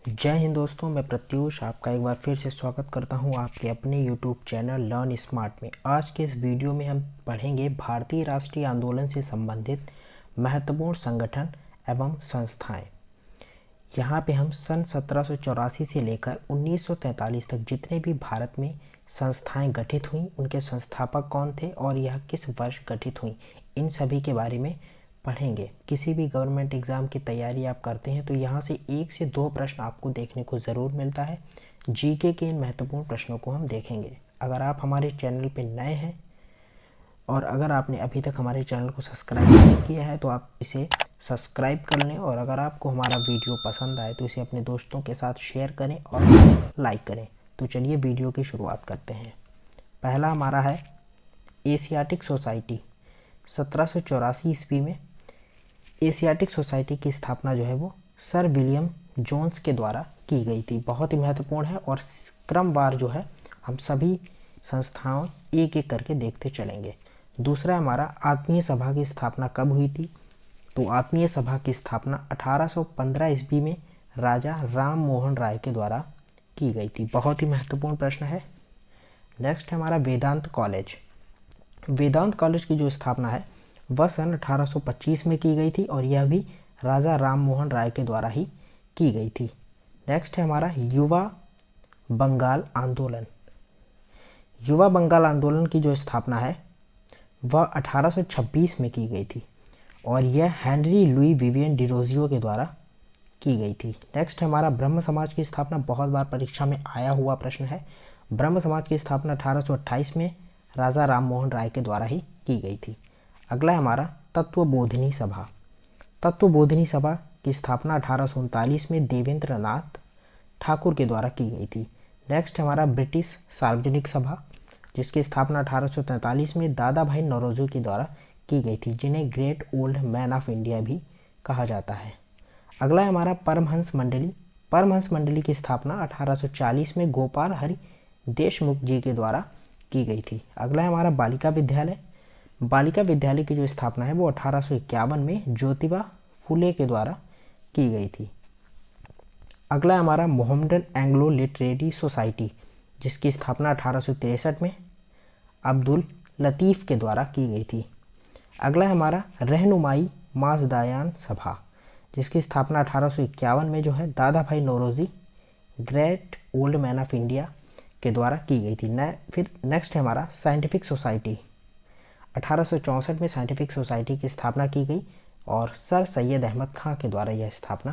जय हिंद दोस्तों, मैं प्रत्यूष आपका एक बार फिर से स्वागत करता हूं आपके अपने YouTube चैनल लर्न स्मार्ट में। आज के इस वीडियो में हम पढ़ेंगे भारतीय राष्ट्रीय आंदोलन से संबंधित महत्वपूर्ण संगठन एवं संस्थाएं। यहां पे हम सन 1784 से लेकर 1943 तक जितने भी भारत में संस्थाएं गठित हुई, उनके संस्थापक कौन थे और यह किस वर्ष गठित हुई, इन सभी के बारे में पढ़ेंगे। किसी भी गवर्नमेंट एग्ज़ाम की तैयारी आप करते हैं तो यहाँ से 1 से 2 प्रश्न आपको देखने को ज़रूर मिलता है। जीके के इन महत्वपूर्ण प्रश्नों को हम देखेंगे। अगर आप हमारे चैनल पर नए हैं और अगर आपने अभी तक हमारे चैनल को सब्सक्राइब नहीं किया है तो आप इसे सब्सक्राइब कर लें, और अगर आपको हमारा वीडियो पसंद आए तो इसे अपने दोस्तों के साथ शेयर करें और लाइक करें। तो चलिए वीडियो की शुरुआत करते हैं। पहला हमारा है एशियाटिक सोसाइटी। 1784 ईस्वी में एशियाटिक सोसाइटी की स्थापना जो है वो सर विलियम जोन्स के द्वारा की गई थी। बहुत ही महत्वपूर्ण है और क्रमवार जो है हम सभी संस्थाओं एक एक करके देखते चलेंगे। दूसरा हमारा आत्मीय सभा की स्थापना कब हुई थी? तो आत्मीय सभा की स्थापना 1815 ईस्वी में राजा राम मोहन राय के द्वारा की गई थी। बहुत ही महत्वपूर्ण प्रश्न है। नेक्स्ट है हमारा वेदांत कॉलेज। वेदांत कॉलेज की जो स्थापना है वह सन 1825 में की गई थी और यह भी राजा राम मोहन राय के द्वारा ही की गई थी। नेक्स्ट है हमारा युवा बंगाल आंदोलन। युवा बंगाल आंदोलन की जो स्थापना है वह 1826 में की गई थी और यह हेनरी लुई विवियन डिरोजियो के द्वारा की गई थी। नेक्स्ट है हमारा ब्रह्म समाज की स्थापना। बहुत बार परीक्षा में आया हुआ प्रश्न है। ब्रह्म समाज की स्थापना 1828 में राजा राम मोहन राय के द्वारा ही की गई थी। अगला है हमारा तत्वबोधिनी सभा। तत्वबोधिनी सभा की स्थापना 1839 में देवेंद्र नाथ ठाकुर के द्वारा की गई थी। नेक्स्ट है हमारा ब्रिटिश सार्वजनिक सभा, जिसकी स्थापना 1843 में दादा भाई नौरोजी के द्वारा की गई थी, जिन्हें great old man of India भी कहा जाता है। अगला है हमारा परमहंस मंडली। परमहंस मंडली की स्थापना 1840 में गोपाल हरि देशमुख जी के द्वारा की गई थी। अगला है हमारा बालिका विद्यालय। बालिका विद्यालय की जो स्थापना है वो 1851 में ज्योतिबा फुले के द्वारा की गई थी। अगला है हमारा मोहम्मदन एंग्लो लिटरेरी सोसाइटी, जिसकी स्थापना 1863 में अब्दुल लतीफ़ के द्वारा की गई थी। अगला है हमारा रहनुमाई माजदायान सभा, जिसकी स्थापना 1851 में जो है Dadabhai Naoroji great old man of India के द्वारा की गई थी। फिर नेक्स्ट है हमारा साइंटिफिक सोसाइटी। 1864 में साइंटिफिक सोसाइटी की स्थापना की गई और सर सैयद अहमद खां के द्वारा यह स्थापना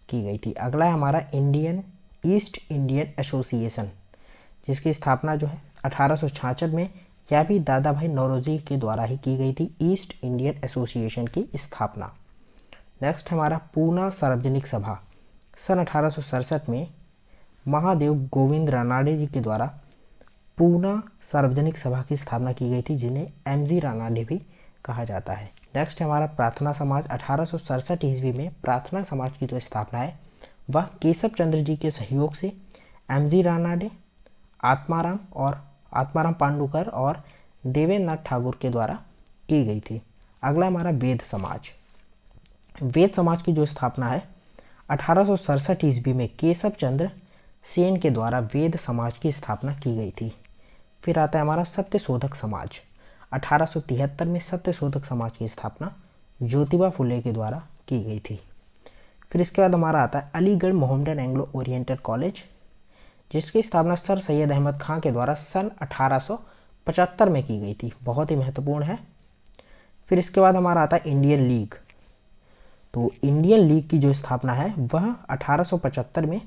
की गई थी। अगला है हमारा इंडियन ईस्ट इंडियन एसोसिएशन, जिसकी स्थापना जो है 1866 में यह भी दादा भाई नौरोजी के द्वारा ही की गई थी। ईस्ट इंडियन एसोसिएशन की स्थापना। नेक्स्ट हमारा पूना सार्वजनिक सभा। सन 1867 में महादेव गोविंद रानाडे जी के द्वारा पूना सार्वजनिक सभा की स्थापना की गई थी, जिन्हें एमजी रानाडे भी कहा जाता है। नेक्स्ट है हमारा प्रार्थना समाज। 1867 ईस्वी में प्रार्थना समाज की जो स्थापना है वह केशव चंद्र जी के सहयोग से एमजी रानाडे, आत्माराम पांडुकर और देवेंद्र नाथ ठाकुर के द्वारा की गई थी। अगला हमारा वेद समाज। वेद समाज की जो स्थापना है 1867 ईस्वी में केशव चंद्र सेन के द्वारा वेद समाज की स्थापना की गई थी। फिर आता है हमारा सत्यशोधक समाज। 1873 में सत्यशोधक समाज की स्थापना ज्योतिबा फुले के द्वारा की गई थी। फिर इसके बाद हमारा आता है Aligarh Mohammedan Anglo oriental college, जिसकी स्थापना सर सैयद अहमद खां के द्वारा सन 1875 में की गई थी। बहुत ही महत्वपूर्ण है। फिर इसके बाद हमारा आता है इंडियन लीग। तो इंडियन लीग की जो स्थापना है वह 1875 में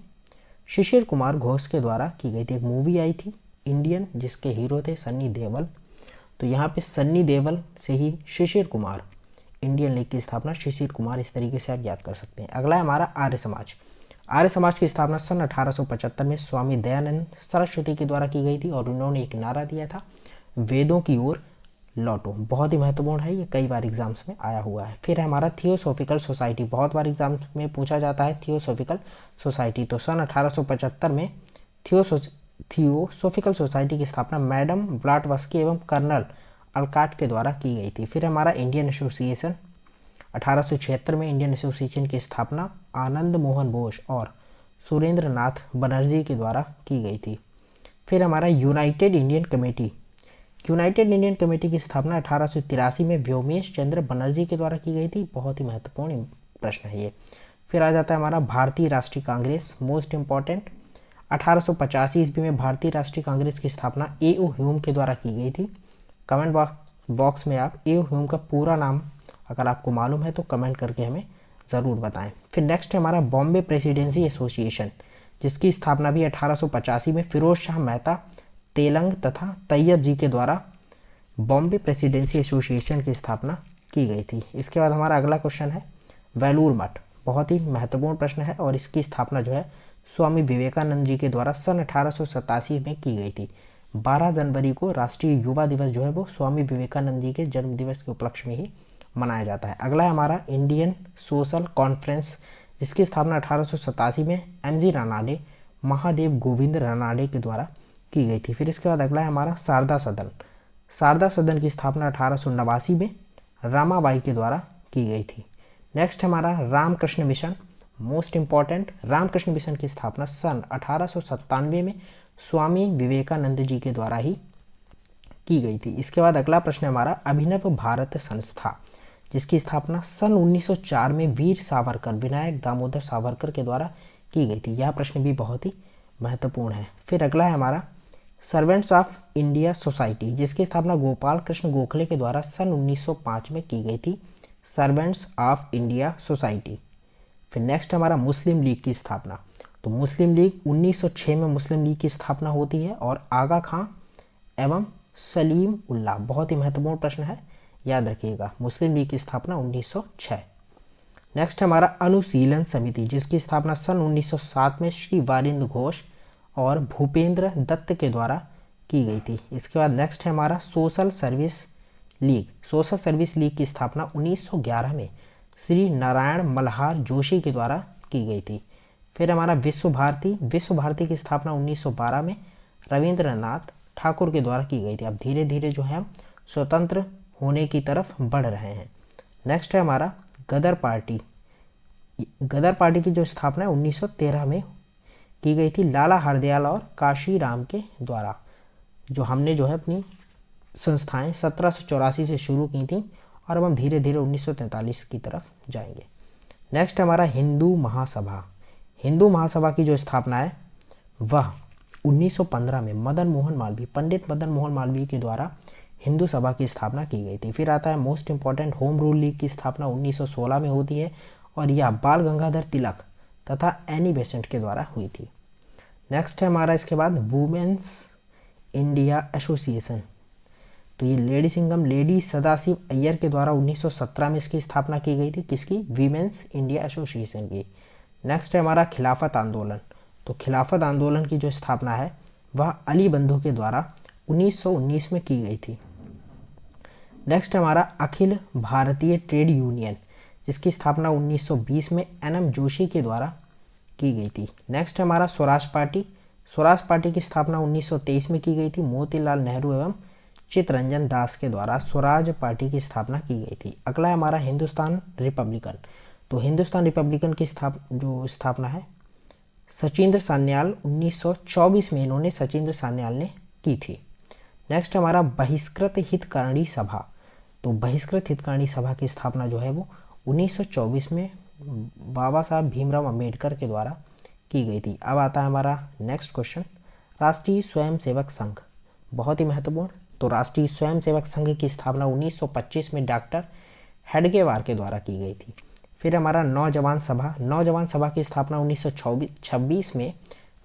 शिशिर कुमार घोष के द्वारा की गई थी। एक मूवी आई थी इंडियन, जिसके हीरो थे सन्नी देओल। तो यहाँ पे सन्नी देओल से ही शिशिर कुमार, इंडियन लीग की स्थापना शिशिर कुमार, इस तरीके से आप याद कर सकते हैं। अगला है हमारा आर्य समाज। आर्य समाज की स्थापना सन 1875 में स्वामी दयानंद सरस्वती के द्वारा की गई थी और उन्होंने एक नारा दिया था, वेदों की ओर लौटो। बहुत ही महत्वपूर्ण है, ये कई बार एग्जाम्स में आया हुआ है। फिर है हमारा थियोसॉफिकल सोसाइटी। बहुत बार एग्जाम्स में पूछा जाता है थियोसॉफिकल सोसाइटी। तो सन 1875 में थियोसॉफिकल सोसाइटी की स्थापना मैडम ब्लॉटवस्की एवं कर्नल अल्काट के द्वारा की गई थी। फिर हमारा इंडियन एसोसिएशन। 1876 में इंडियन एसोसिएशन की स्थापना आनंद मोहन बोस और सुरेंद्र नाथ बनर्जी के द्वारा की गई थी। फिर हमारा United Indian committee, United Indian committee की स्थापना 1883 में व्योमेश चंद्र बनर्जी के द्वारा की गई थी। बहुत ही महत्वपूर्ण प्रश्न है ये। फिर आ जाता है हमारा भारतीय राष्ट्रीय कांग्रेस, मोस्ट इंपॉर्टेंट। 1885 ईस्वी में भारतीय राष्ट्रीय कांग्रेस की स्थापना ए.ओ. ह्यूम के द्वारा की गई थी। कमेंट बॉक्स में आप ए.ओ. ह्यूम का पूरा नाम अगर आपको मालूम है तो कमेंट करके हमें ज़रूर बताएं। फिर नेक्स्ट है हमारा बॉम्बे प्रेसिडेंसी एसोसिएशन, जिसकी स्थापना भी 1885 में फिरोज शाह मेहता, तेलंग तथा तैयब जी के द्वारा बॉम्बे प्रेसिडेंसी एसोसिएशन की स्थापना की गई थी। इसके बाद हमारा अगला क्वेश्चन है वेलूर मठ, बहुत ही महत्वपूर्ण प्रश्न है और इसकी स्थापना जो है स्वामी विवेकानंद जी के द्वारा सन 1887 में की गई थी। 12 जनवरी को राष्ट्रीय युवा दिवस जो है वो स्वामी विवेकानंद जी के जन्म दिवस के उपलक्ष्य में ही मनाया जाता है। अगला है हमारा इंडियन सोशल कॉन्फ्रेंस, जिसकी स्थापना 1887 में एम.जी. रानाडे, महादेव गोविंद रानाडे के द्वारा की गई थी। फिर इसके बाद अगला है हमारा शारदा सदन, शारदा सदन की स्थापना 1889 में रामाबाई के द्वारा की गई थी। नेक्स्ट हमारा Ramakrishna Mission, most important. Ramakrishna Mission की स्थापना सन 1897 में स्वामी विवेकानंद जी के द्वारा ही की गई थी। इसके बाद अगला प्रश्न हमारा अभिनव भारत संस्था, जिसकी स्थापना सन 1904 में वीर सावरकर, विनायक दामोदर सावरकर के द्वारा की गई थी। यह प्रश्न भी बहुत ही महत्वपूर्ण है। फिर अगला है हमारा सर्वेंट्स ऑफ इंडिया सोसाइटी, जिसकी स्थापना गोपाल कृष्ण गोखले के द्वारा सन 1905 में की गई थी। Servants of India society. फिर नेक्स्ट हमारा मुस्लिम लीग की स्थापना, तो मुस्लिम लीग 1906 में मुस्लिम लीग की स्थापना होती है और आगा खां एवं सलीम उल्लाह, बहुत ही महत्वपूर्ण प्रश्न है, याद रखिएगा। मुस्लिम लीग की स्थापना 1906। नेक्स्ट हमारा अनुशीलन समिति, जिसकी स्थापना सन 1907 में श्री वारिंद्र घोष और भूपेंद्र दत्त के द्वारा की गई थी। इसके बाद नेक्स्ट है हमारा social service league, social service league की स्थापना 1911 में श्री नारायण मल्हार जोशी के द्वारा की गई थी। फिर हमारा विश्व भारती, विश्व भारती की स्थापना 1912 में रविंद्रनाथ ठाकुर के द्वारा की गई थी। अब धीरे धीरे जो है हम स्वतंत्र होने की तरफ बढ़ रहे हैं। नेक्स्ट है हमारा गदर पार्टी, गदर पार्टी की जो स्थापना 1913 में की गई थी लाला हरदयाल और काशीराम के द्वारा। जो हमने जो है अपनी संस्थाएं 1784 से शुरू की थी और अब हम धीरे धीरे 1943 की तरफ जाएंगे। नेक्स्ट हमारा हिंदू महासभा, हिंदू महासभा की जो स्थापना है वह 1915 में मदन मोहन मालवीय, पंडित मदन मोहन मालवीय के द्वारा हिंदू सभा की स्थापना की गई थी। फिर आता है most important home rule league की स्थापना 1916 में होती है और यह बाल गंगाधर तिलक तथा एनी बेसेंट के द्वारा हुई थी। नेक्स्ट है हमारा इसके बाद वुमेन्स इंडिया एसोसिएशन, तो ये लेडी सिंघम लेडी सदाशिव अय्यर के द्वारा 1917 में इसकी स्थापना की गई थी। किसकी? वीमेंस इंडिया एसोसिएशन की। नेक्स्ट है हमारा खिलाफत आंदोलन, तो खिलाफत आंदोलन की जो स्थापना है वह अली बंधु के द्वारा 1919 में की गई थी। नेक्स्ट हमारा अखिल भारतीय ट्रेड यूनियन, जिसकी स्थापना 1920 में एन.एम. जोशी के द्वारा की गई थी। नेक्स्ट हमारा स्वराज पार्टी, स्वराज पार्टी की स्थापना 1923 में की गई थी। मोतीलाल नेहरू एवं चित्तरंजन दास के द्वारा स्वराज पार्टी की स्थापना की गई थी। अगला है हमारा हिंदुस्तान रिपब्लिकन, तो हिंदुस्तान रिपब्लिकन की जो स्थापना है सचिंद्र सान्याल 1924 में इन्होंने सचिंद्र सान्याल ने की थी। नेक्स्ट हमारा बहिष्कृत हितकारिणी सभा, तो बहिष्कृत हितकारिणी सभा की स्थापना जो है वो 1924 में बाबा साहब भीमराव अंबेडकर के द्वारा की गई थी। अब आता है हमारा नेक्स्ट क्वेश्चन, राष्ट्रीय स्वयंसेवक संघ, बहुत ही महत्वपूर्ण। तो राष्ट्रीय स्वयंसेवक संघ की स्थापना 1925 में डॉक्टर हेडगेवार के द्वारा की गई थी। फिर हमारा नौजवान सभा, नौजवान सभा की स्थापना 1926 में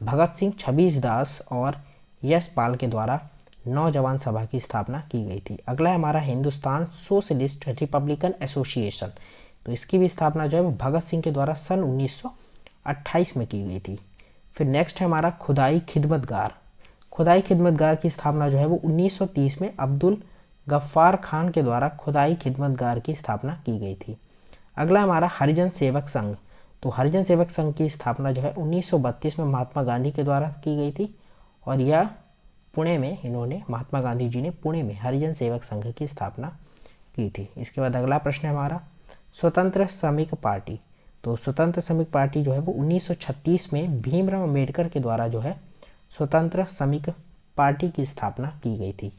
भगत सिंह, छबीस दास और यशपाल के द्वारा नौजवान सभा की स्थापना की गई थी। अगला है हमारा हिंदुस्तान सोशलिस्ट रिपब्लिकन एसोसिएशन, तो इसकी भी स्थापना जो है वो भगत सिंह के द्वारा सन 1928 में की गई थी। फिर नेक्स्ट है हमारा खुदाई खिदमतगार, खुदाई खिदमतगार की स्थापना जो है वो 1930 में अब्दुल गफ्फार खान के द्वारा खुदाई खिदमतगार की स्थापना की गई थी। अगला हमारा हरिजन सेवक संघ, तो हरिजन सेवक संघ की स्थापना जो है 1932 में महात्मा गांधी के द्वारा की गई थी और यह पुणे में इन्होंने, महात्मा गांधी जी ने पुणे में हरिजन सेवक संघ की स्थापना की थी। इसके बाद अगला प्रश्न है हमारा स्वतंत्र श्रमिक पार्टी, तो स्वतंत्र श्रमिक पार्टी जो है वो 1936 में भीमराव अम्बेडकर के द्वारा जो है स्वतंत्र श्रमिक पार्टी की स्थापना की गई थी।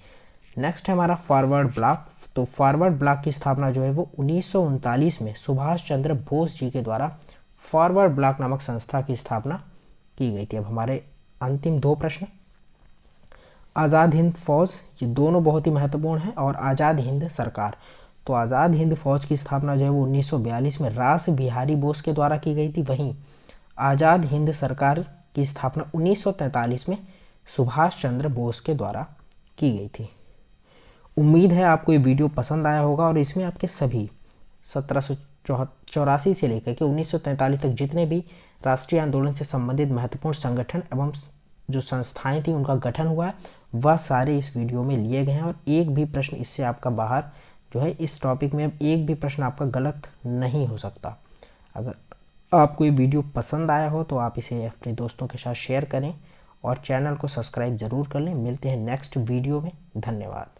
नेक्स्ट है हमारा फॉरवर्ड ब्लॉक। तो फॉरवर्ड ब्लॉक की स्थापना जो है वो 1939 में सुभाष चंद्र बोस जी के द्वारा फॉरवर्ड ब्लॉक नामक संस्था की स्थापना की गई थी। अब हमारे अंतिम दो प्रश्न, आज़ाद हिंद फौज, ये दोनों बहुत ही महत्वपूर्ण हैं, और आज़ाद हिंद सरकार। तो आज़ाद हिंद फौज की स्थापना जो है वो 1942 में रास बिहारी बोस के द्वारा की गई थी। वहीं आज़ाद हिंद सरकार की स्थापना 1943 में सुभाष चंद्र बोस के द्वारा की गई थी। उम्मीद है आपको ये वीडियो पसंद आया होगा और इसमें आपके सभी 1784 से लेकर के 1943 तक जितने भी राष्ट्रीय आंदोलन से संबंधित महत्वपूर्ण संगठन एवं जो संस्थाएं थी उनका गठन हुआ है वह सारे इस वीडियो में लिए गए हैं, और एक भी प्रश्न इससे आपका बाहर जो है इस टॉपिक में एक भी प्रश्न आपका गलत नहीं हो सकता। अगर आपको ये वीडियो पसंद आया हो तो आप इसे अपने दोस्तों के साथ शेयर करें और चैनल को सब्सक्राइब जरूर कर लें। मिलते हैं नेक्स्ट वीडियो में। धन्यवाद।